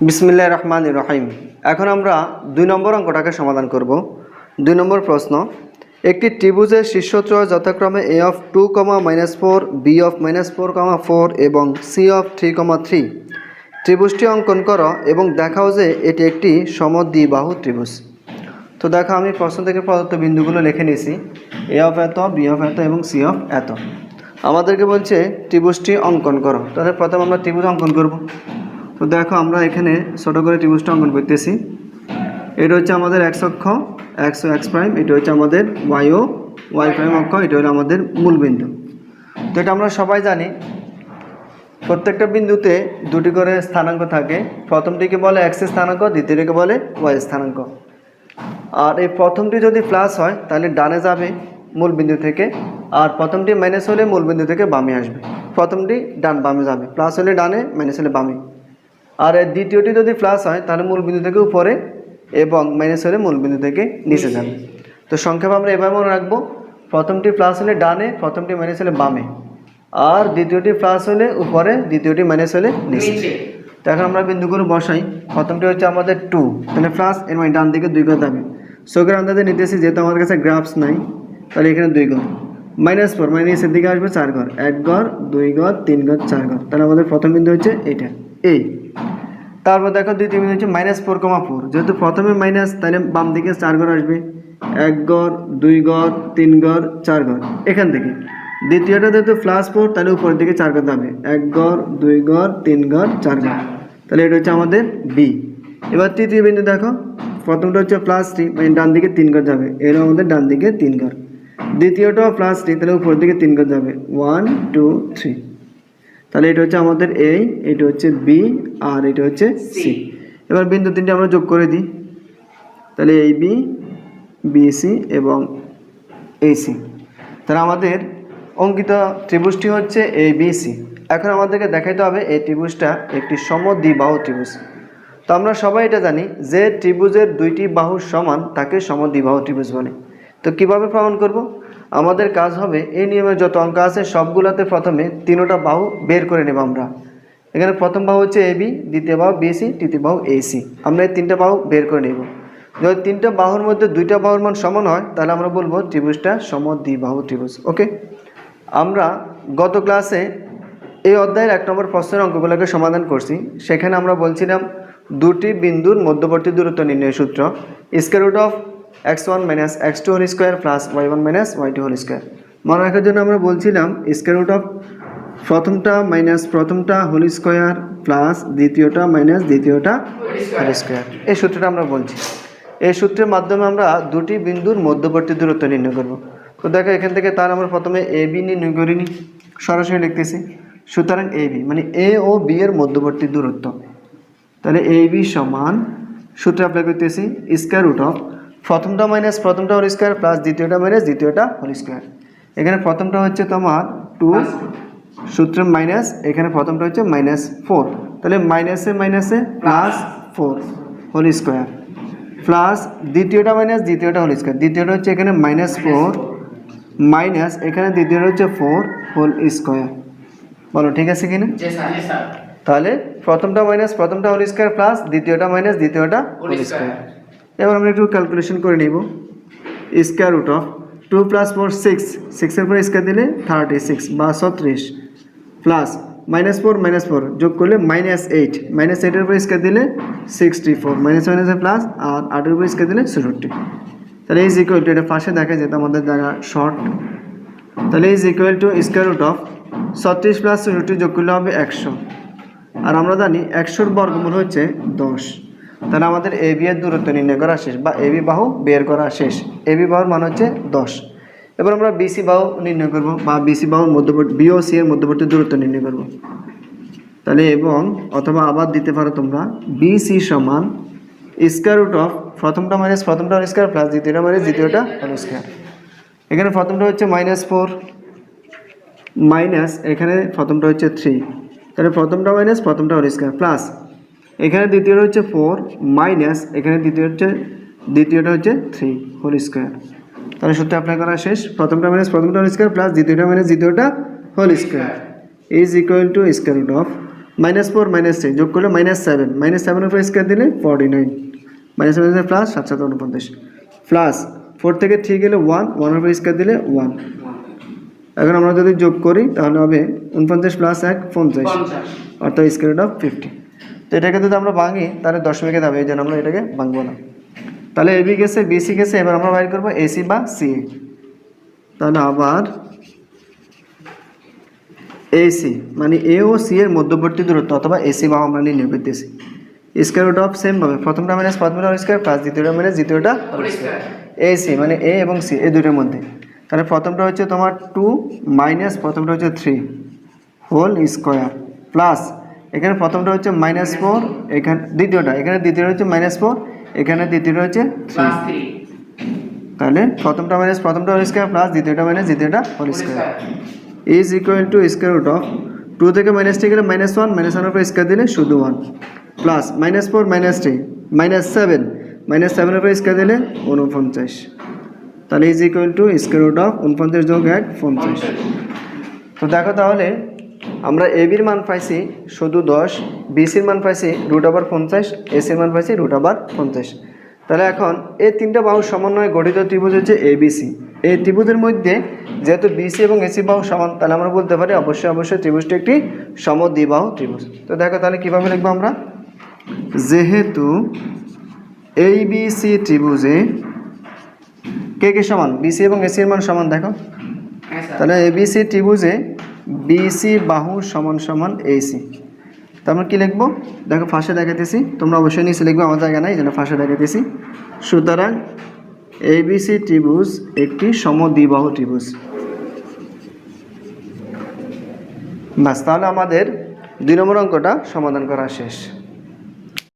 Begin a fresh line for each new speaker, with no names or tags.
বিসমিল্লাহির রহমানির রহিম। এখন আমরা 2 নম্বর অঙ্কটাকে সমাধান করব। 2 নম্বর প্রশ্ন, একটি ত্রিভুজের শীর্ষত্রয় যথাক্রমে a of 2, -4, b of -4, 4 এবং c of 3, 3 ত্রিভুজটি অঙ্কন করো এবং দেখাও যে এটি একটি সমদ্বিবাহু ত্রিভুজ। তো দেখো, আমি প্রশ্ন থেকে প্রদত্ত বিন্দুগুলো লিখে নিয়েছি, a of এত, b of এত এবং c of এত। আমাদেরকে বলছে ত্রিভুজটি অঙ্কন করো। তাহলে প্রথমে আমরা ত্রিভুজ অঙ্কন করব। তো দেখো, আমরা এখানে ছোট করে ত্রিভুজটা অঙ্কন করতেছি। এটা হচ্ছে আমাদের এক্স অক্ষ, এক্স ও এক্স প্রাইম, এটা হচ্ছে আমাদের ওয়াই ও ওয়াই প্রাইম অক্ষ, এটা হলো আমাদের মূল বিন্দু। তো এটা আমরা সবাই জানি, প্রত্যেকটা বিন্দুতে দুটি করে স্থানাঙ্ক থাকে। প্রথমটিকে বলে এক্স স্থানাঙ্ক, দ্বিতীয়টিকে বলে ওয়াই স্থানাঙ্ক। আর এই প্রথমটি যদি প্লাস হয় তাহলে ডানে যাবে মূল বিন্দু থেকে, আর প্রথমটি মাইনাস হলে মূল বিন্দু থেকে বামে আসবে। প্রথমটি ডান বামে যাবে, প্লাস হলে ডানে, মাইনাস হলে বামে। আর দ্বিতীয়টি যদি প্লাস হয় তাহলে মূল বিন্দু থেকে উপরে এবং মাইনাস হলে মূল বিন্দু থেকে নিচে যাবে। তো সংক্ষেপে আমরা এভাবে মনে রাখবো, প্রথমটি প্লাস হলে ডানে, প্রথমটি মাইনাস হলে বামে, আর দ্বিতীয়টি প্লাস হলে উপরে, দ্বিতীয়টি মাইনাস হলে নিচে। তো এখন আমরা বিন্দুগুলো বসাই। প্রথমটি হচ্ছে আমাদের 2, তাহলে প্লাস, এর মানে ডান দিকে 2 ঘর যাবে। চোখের আন্দাজে নিতেছি, যেহেতু আমাদের কাছে গ্রাফস নাই, তাহলে এখানে 2 ঘর। -4 মানে নিচের দিকে আসবে 4 ঘর, 1 ঘর, 2 ঘর, 3 ঘর, 4 ঘর। তাহলে আমাদের প্রথম বিন্দু হচ্ছে এইটা, এই। তারপর দেখো দ্বিতীয় বিন্দু হচ্ছে -4, 4, যেহেতু প্রথমে মাইনাস, তাহলে বাম দিকে 4 ঘর আসবে, 1 ঘর, 2 ঘর, 3 ঘর, 4 ঘর। এখান থেকে দ্বিতীয়টা যেহেতু +4, তাহলে উপরের দিকে 4 ঘর যাবে, 1 ঘর, 2 ঘর, 3 ঘর, 4 ঘর। তাহলে এটা হচ্ছে আমাদের বি। এবার তৃতীয় বিন্দু দেখো, প্রথমটা হচ্ছে +3 মানে ডান দিকে 3 ঘর যাবে, এর আমাদের ডান দিকে 3 ঘর। দ্বিতীয়টাও +3, তাহলে উপরের দিকে 3 ঘর যাবে, 1, 2, 3। তাহলে এটা হচ্ছে আমাদের এ, এটা হচ্ছে বি, আর এটা হচ্ছে সি। এবার বিন্দু তিনটে আমরা যোগ করে দিই, তাহলে এই বি, বিসি এবং এসি। তাহলে আমাদের অঙ্কিত ত্রিভুজটি হচ্ছে এ বি সি। এখন আমাদেরকে দেখাইতে হবে এই ত্রিভুজটা একটি সমদ্বিবাহু ত্রিভুজ। তো আমরা সবাই এটা জানি যে ত্রিভুজের দুইটি বাহু সমান তাকে সমদ্বিবাহু ত্রিভুজ বলে। তো কিভাবে প্রমাণ করব? আমাদের কাজ হবে এই নিয়মের যত অঙ্ক আছে সবগুলোতে প্রথমে তিনটা বাহু বের করে নেব আমরা। এখানে প্রথম বাহু হচ্ছে এবি, দ্বিতীয় বাহু বিসি, তৃতীয় বাহু এসি। আমরা এই তিনটা বাহু বের করে নেব। যদি তিনটা বাহুর মধ্যে দুইটা বাহুর মান সমান হয় তাহলে আমরা বলবো ত্রিভুজটা সমদ্বিবাহু ত্রিভুজ। ওকে, আমরা গত ক্লাসে এই অধ্যায়ের 1 নম্বর প্রশ্নের অঙ্কগুলোকে সমাধান করছি। সেখানে আমরা বলছিলাম দুটি বিন্দুর মধ্যবর্তী দূরত্ব নির্ণয়ের সূত্র, x1 - x2 whole square plus y1 - y2 whole square. মনে রাখার জন্য আমরা বলছিলাম প্রথমটা মাইনাস প্রথমটা হোল স্কোয়ার প্লাস দ্বিতীয়টা মাইনাস দ্বিতীয়টা হোল স্কোয়ার। এই সূত্রটা আমরা বলছি। এই সূত্রের মাধ্যমে আমরা দুটি বিন্দুর মধ্যবর্তী দূরত্ব নির্ণয় করব। তো দেখো এখান থেকে তার আমরা প্রথমে এ বি নির্ণয় করিনি, সরাসরি লিখতেছি। সুতরাং এ বি মানে এ ও বি এর মধ্যবর্তী দূরত্ব। তাহলে এ বি সমান, সূত্র অ্যাপ্লাই করতেছি, স্কোয়ার রুট অফ প্রথমটা মাইনাস প্রথমটা হোল স্কোয়ার প্লাস দ্বিতীয়টা মাইনাস দ্বিতীয়টা হোল স্কোয়ার। এখানে প্রথমটা হচ্ছে তোমার 2, সূত্র মাইনাস, এখানে প্রথমটা হচ্ছে -4, তাহলে মাইনাসে মাইনাসে +4 হোল স্কোয়ার প্লাস দ্বিতীয়টা মাইনাস দ্বিতীয়টা হোল স্কোয়ার। দ্বিতীয়টা হচ্ছে এখানে -4 মাইনাস এখানে দ্বিতীয়টা হচ্ছে 4 হোল স্কোয়ার। বলো ঠিক আছে কিনা? তাহলে প্রথমটা মাইনাস প্রথমটা হোল স্কোয়ার প্লাস দ্বিতীয়টা মাইনাস দ্বিতীয়টা হোল স্কোয়ার। এবার আমরা একটু ক্যালকুলেশন করে নিব। স্কোয়ার রুট অফ 2 + 4 6, 6-এর পরে স্কোয়ার দিলে 36 বা 36 প্লাস -4 যোগ করলে -8, -8-এর উপরে স্কোয়ার দিলে 64, -1 প্লাস, আর 8-এর উপরে স্কোয়ার দিলে 64। তাহলে ইজ ইকুয়াল টু, এটা পাশে দেখা যেত আমাদের জায়গা শর্ট, তাহলে is equal to square root of 36 + 64 যোগ করলে হবে 100। আর আমরা জানি 100-র বর্গমূল হচ্ছে 10। তাহলে আমাদের এ বি এর দূরত্ব নির্ণয় করা শেষ, বা এ বি বাহু বের করা শেষ। এ বি বাহুর মান হচ্ছে 10। এবার আমরা বিসি বাহু নির্ণয় করব, বা বিসি বাহুর মধ্যবর্তী বি ও সি এর মধ্যবর্তী দূরত্ব নির্ণয় করব। তাহলে এবং অথবা আবার দিতে পারো তোমরা, বিসি সমান স্কোয়ার রুট অফ প্রথমটা মাইনাস প্রথমটা হোল স্কোয়ার প্লাস দ্বিতীয়টা মাইনাস দ্বিতীয়টা হোল স্কোয়ার। এখানে প্রথমটা হচ্ছে -4 মাইনাস এখানে প্রথমটা হচ্ছে 3, তাহলে প্রথমটা মাইনাস প্রথমটা হোল স্কোয়ার প্লাস এখানে দ্বিতীয়টা হচ্ছে 4 মাইনাস এখানে দ্বিতীয়টা হচ্ছে 3 হোল স্কোয়ার। তাহলে সূত্র অ্যাপ্লাই করা শেষ। প্রথমটা মাইনাস প্রথমটা হোল স্কোয়ার প্লাস দ্বিতীয়টা মাইনাস দ্বিতীয়টা whole square is equal to square root of -4 -3 যোগ করলে -7, -7 উপর স্কোয়ার দিলে 49, -7 প্লাস 7 7 49 প্লাস 4 থেকে 3 গেলে 1, 1 উপর স্কোয়ার দিলে 1। এখন আমরা যদি যোগ করি তাহলে হবে 49 প্লাস 1 50, অর্থাৎ স্কোয়ার রুট অফ 50। তো এটাকে যদি আমরা ভাঙি তাহলে দশমিকে যাবে, এই জন্য আমরা এটাকে ভাঙবো না। তাহলে এবি গেছে, বিসি গেছে, এবার আমরা বাইর করবো এসি বা সিএ। তাহলে আবার এসি মানে এ ও সি এর মধ্যবর্তী দূরত্ব অথবা এসি বাহু আমরা নির্ণয় করতেছি। স্কোয়ার রুট অফ সেম ভাবে প্রথমটা মাইনাস প্রথমটা হোল স্কোয়ার প্লাস দ্বিতীয়টা মাইনাস দ্বিতীয়টা হোল স্কোয়ার। এসি মানে এ এবং সি এই দুটোর মধ্যে, তাহলে প্রথমটা হচ্ছে তোমার 2 মাইনাস প্রথমটা হচ্ছে 3 হোল স্কোয়ার প্লাস এখানে প্রথমটা হচ্ছে -4, এখানে দ্বিতীয়টা, এখানে দ্বিতীয়টা হচ্ছে -4, এখানে দ্বিতীয়টা হচ্ছে 3। তাহলে প্রথমটা মাইনাস প্রথমটা হোল স্কোয়ার প্লাস দ্বিতীয়টা মাইনাস দ্বিতীয়টা whole square is equal to square root of 2 থেকে -3 গেলে -1, -1 উপর স্কোয়ার দিলে শুধু 1 প্লাস -4 -3 -7, -7 উপর স্কোয়ার দিলে 49। তাহলে is equal to square root of 49 যোগ 1 50। তো দেখো তাহলে আমরা এবির মান পাইছি শুধু 10, বিসির মান পাইছি √50, এসির মান পাইছি √50। তাহলে এখন এই তিনটা বাহু সমন্বয়ে গঠিত ত্রিভুজ হচ্ছে এবিসি। এই ত্রিভুজের মধ্যে যেহেতু বিসি এবং এসি বাহু সমান, তাহলে আমরা বলতে পারি অবশ্যই ত্রিভুজটি একটি সমদ্বিবাহু ত্রিভুজ। তো দেখো তাহলে কীভাবে লিখবো আমরা, যেহেতু এইবিসি ত্রিভুজে কে সমান, বিসি এবং এসির মান সমান, দেখো তাহলে এবিসি ত্রিভুজে বিসি বাহু সমান সমান এসি। তো আমরা কী লিখবো দেখো, ফাঁসে দেখাতেছি, তোমরা অবশ্যই নিচে লিখবো, আমার জায়গা নাই, যেন ফাঁসে দেখাতেছি। সুতরাং এবিসি ত্রিভুজ একটি সমদ্বিবাহু ত্রিভুজ। বাস, তাহলে আমাদের 2 নম্বর অঙ্কটা সমাধান করা শেষ।